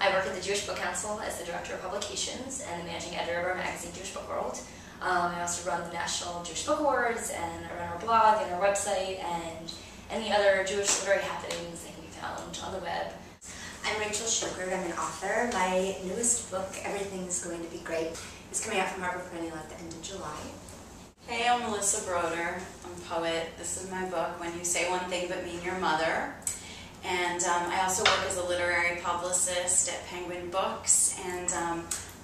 I work at the Jewish Book Council as the Director of Publications and the Managing Editor of our magazine, Jewish Book World. I also run the National Jewish Book Awards, and I run our blog and our website, and any other Jewish literary happenings that can be found on the web. I'm Rachel Shukert. I'm an author. My newest book, Everything's Going to Be Great, is coming out from Harper Perennial at the end of July. Hey, I'm Melissa Broder. I'm a poet. This is my book, When You Say One Thing But Mean Your Mother. And I also work as a literary publicist at Penguin Books. And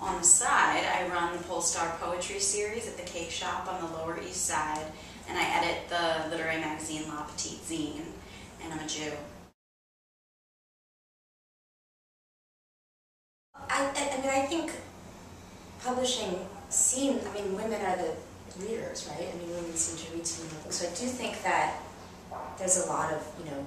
on the side, I run the Polestar Poetry Series at the Cake Shop on the Lower East Side. And I edit the literary magazine La Petite Zine. And I'm a Jew. I think publishing women are the readers, right? Women seem to read so many books. So I do think that there's a lot of women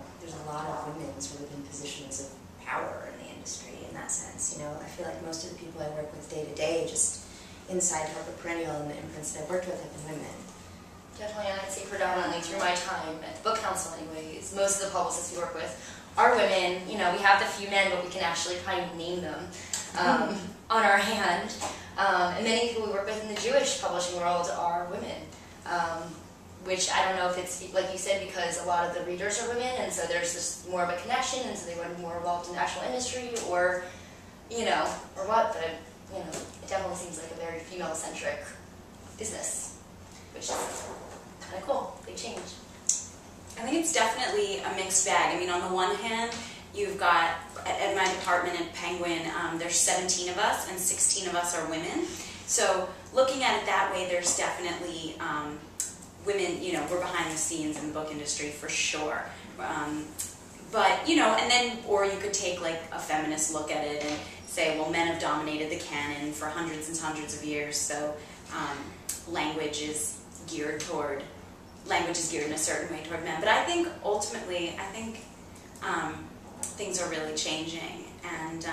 sort of in positions of power in the industry in that sense. I feel like most of the people I work with day to day, just inside Harper Perennial and the imprints that I've worked with, have been women. Definitely, I'd say predominantly through my time at the Book Council anyways, most of the publicists we work with are women. We have the few men, but we can actually probably name them on our hand. And many people we work with in the Jewish publishing world are women, which I don't know if it's, like you said, because a lot of the readers are women, and so there's just more of a connection, and so they want to be more involved in the actual industry, or what, but it definitely seems like a very female-centric business, which is kind of cool, big change. I think it's definitely a mixed bag. On the one hand, you've got, at my department at Penguin, there's 17 of us, and 16 of us are women. So looking at it that way, there's definitely women, we're behind the scenes in the book industry for sure. But, and then, or you could take like a feminist look at it and say, well, men have dominated the canon for hundreds and hundreds of years, so language is geared in a certain way toward men. But I think ultimately, things are really changing, and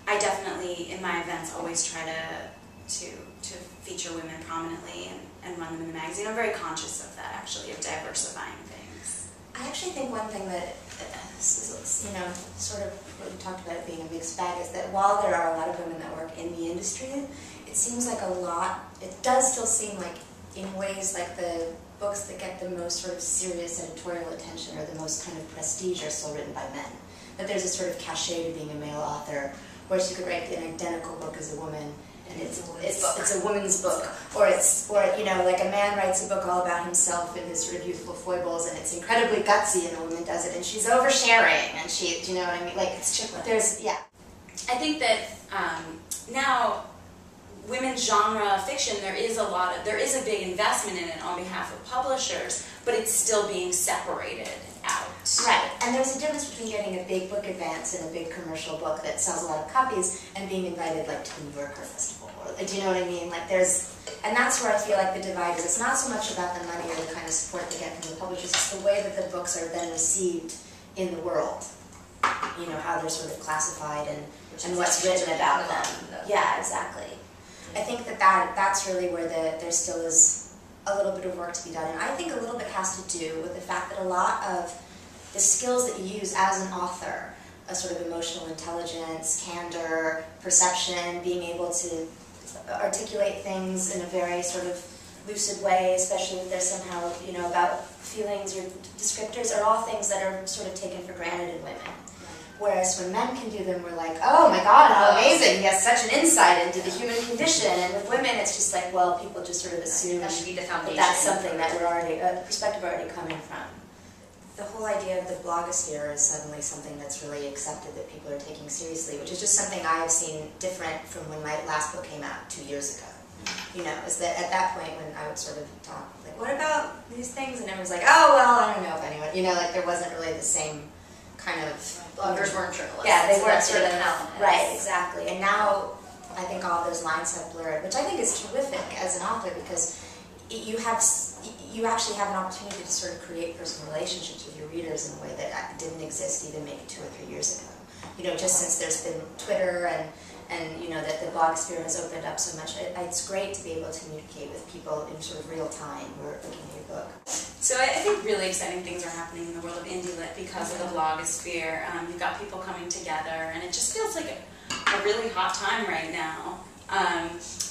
I definitely, in my events, always try to feature women prominently and run them in the magazine. I'm very conscious of that, actually, of diversifying things. I actually think one thing that, sort of what you talked about it being a mixed bag, is that while there are a lot of women that work in the industry, it seems like it does still seem like, in ways, like the books that get the most sort of serious editorial attention or the most kind of prestige are still written by men. That there's a sort of cachet to being a male author, whereas you could write an identical book as a woman, and it's a woman's book, or like a man writes a book all about himself and his sort of youthful foibles, and it's incredibly gutsy, and a woman does it, and she's oversharing, and do you know what I mean? Like, I think that now, women's genre fiction, there is a big investment in it on behalf of publishers, but it's still being separated out. Right, and there's a difference between getting a big book advance and a big commercial book that sells a lot of copies and being invited like to the New Yorker Festival. Do you know what I mean? Like and that's where I feel like the divide is. It's not so much about the money or the kind of support they get from the publishers, it's the way that the books are then received in the world. How they're sort of classified and what's written about them. Yeah, exactly. I think that's really where there still is a little bit of work to be done. And I think a little bit has to do with the fact that a lot of the skills that you use as an author, a sort of emotional intelligence, candor, perception, being able to articulate things in a very sort of lucid way, especially if they're somehow, about feelings or descriptors, are all things that are sort of taken for granted in women. Whereas when men can do them, we're like, oh my god, how amazing, he has such an insight into the human condition. And with women, it's just like, well, people just sort of assume that should be the foundation. That's something that we're already, a perspective we're already coming from. The whole idea of the blogosphere is suddenly something that's really accepted, that people are taking seriously, which is just something I've seen different from when my last book came out 2 years ago. Is that at that point when I would sort of talk, like, what about these things? And everyone's like, oh, well, I don't know if anyone, like there wasn't really the same kind of... Bloggers weren't journalists. Yeah, they weren't sort of right, exactly. And now I think all those lines have blurred, which I think is terrific as an author, because you actually have an opportunity to sort of create personal relationships with your readers in a way that didn't exist even maybe 2 or 3 years ago. Just since there's been Twitter and you know that the blog sphere has opened up so much. It's great to be able to communicate with people in sort of real time who are looking at your book. So I think really exciting things are happening in the world of indie lit because of the blogosphere. You've got people coming together, and it just feels like a really hot time right now.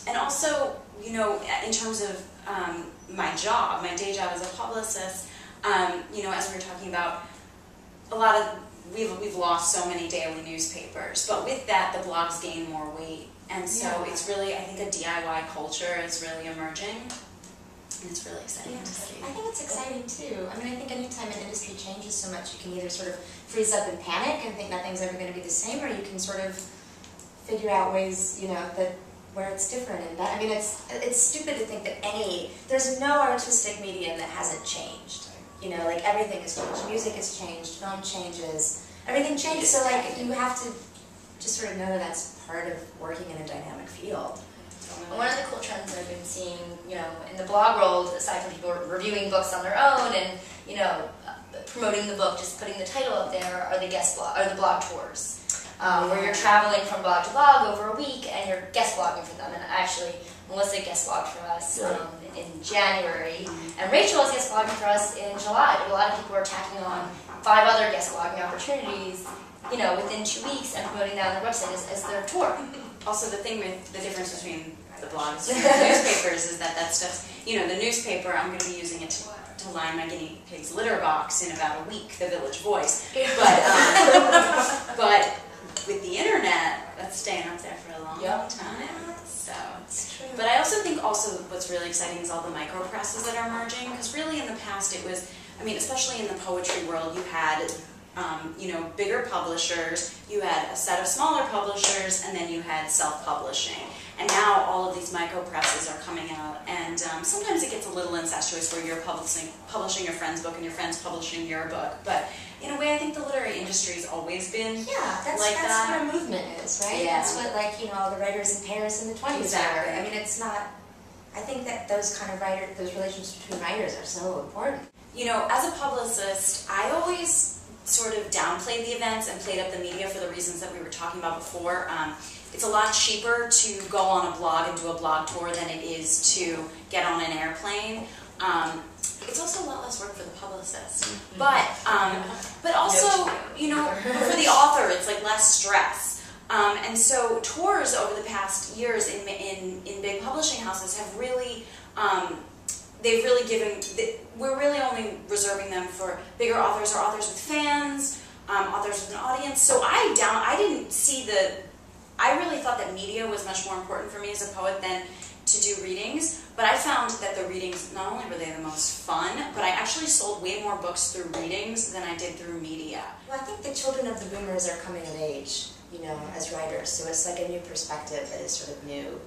And also, you know, in terms of my job, my day job as a publicist, you know, as we were talking about, a lot of we've lost so many daily newspapers, but with that, the blogs gain more weight, and so it's really, I think, a DIY culture is really emerging, and it's really exciting to see. I think it's exciting too. I mean, I think anytime an industry changes so much, you can either sort of freeze up and panic and think nothing's ever going to be the same, or you can sort of figure out ways, you know, that where it's different. And that, I mean, it's stupid to think that there's no artistic medium that hasn't changed. You know, like everything has changed. Music has changed, film changes, everything changes. So like you have to just sort of know that that's part of working in a dynamic field. One of the cool trends that I've been seeing, you know, in the blog world, aside from people reviewing books on their own and, you know, promoting the book, just putting the title up there, are the blog tours. Where you're traveling from blog to blog over a week and you're guest blogging for them. And actually, Melissa guest blogged for us in January, and Rachel is guest blogging for us in July. But a lot of people are tacking on 5 other guest blogging opportunities, you know, within 2 weeks and promoting that on their website as their tour. Also, the difference between the blogs and the newspapers is that stuff's, you know, the newspaper, I'm going to be using it to line my guinea pig's litter box in about a week, the Village Voice. But with the internet, that's staying up there for a long time. So, but I also think what's really exciting is all the micro presses that are emerging, because really in the past it was, I mean, especially in the poetry world, you had you know, bigger publishers, you had a set of smaller publishers, and then you had self-publishing. And now all of these micro presses are coming out, and sometimes it gets a little incestuous where you're publishing your friend's book and your friend's publishing your book. But in a way, I think the literary industry has always been that's like that. That's what a movement is, right? Yeah. That's what, like, you know, all the writers in Paris in the 20s Exactly. were. I mean, it's not. I think that those kind of those relationships between writers are so important. You know, as a publicist, I always sort of downplayed the events and played up the media for the reasons that we were talking about before. It's a lot cheaper to go on a blog and do a blog tour than it is to get on an airplane. It's also a lot less work for the publicist, but also, you know, for the author, it's like less stress. And so tours over the past years in big publishing houses have really, they've really given. We're really only reserving them for bigger authors or authors with fans, authors with an audience. So I didn't see I really thought that media was much more important for me as a poet than to do readings, but I found that the readings, not only were they the most fun, but I actually sold way more books through readings than I did through media. Well, I think the children of the boomers are coming of age, you know, as writers, so it's like a new perspective that is sort of new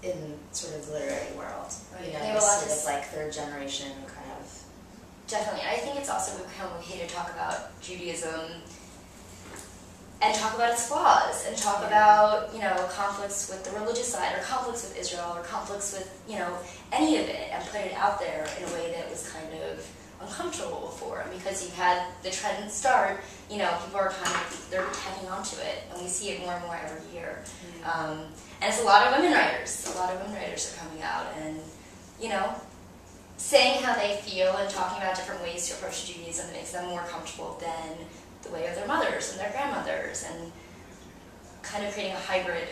in sort of the literary world. Right. You know, They have a this lot sort to of like third generation kind of. Definitely. I think it's also become okay to talk about Judaism and talk about its flaws, and talk about, you know, conflicts with the religious side, or conflicts with Israel, or conflicts with, you know, any of it, and put it out there in a way that was kind of uncomfortable before. And because you've had the trend start, you know, people are they're tagging onto it, and we see it more and more every year. And it's a lot of women writers. A lot of women writers are coming out and, you know, saying how they feel and talking about different ways to approach Judaism that makes them more comfortable than the way of their mothers and their grandmothers, and kind of creating a hybrid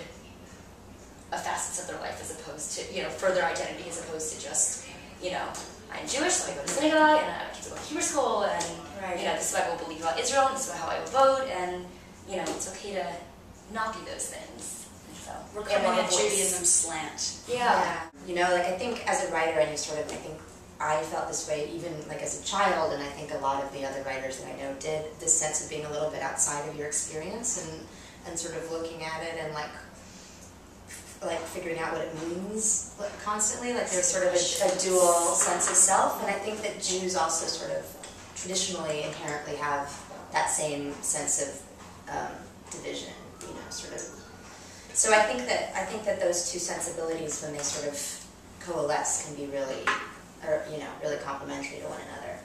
of facets of their life as opposed to, you know, for their identity as opposed to just, you know, I'm Jewish, so I go to synagogue, and I kids go to Hebrew school, and, you know, this is what I will believe about Israel, and this is how I will vote, and, you know, it's okay to not be those things. And so, we're coming at Judaism slant. Yeah. You know, like I think as a writer, and you sort of, I think I felt this way even like as a child, and I think a lot of the other writers that I know did, this sense of being a little bit outside of your experience and sort of looking at it and like figuring out what it means constantly. Like there's sort of a dual sense of self, and I think that Jews also sort of traditionally inherently have that same sense of division, you know, sort of. So I think that those two sensibilities, when they sort of coalesce, can be really, or you know, really complementary to one another.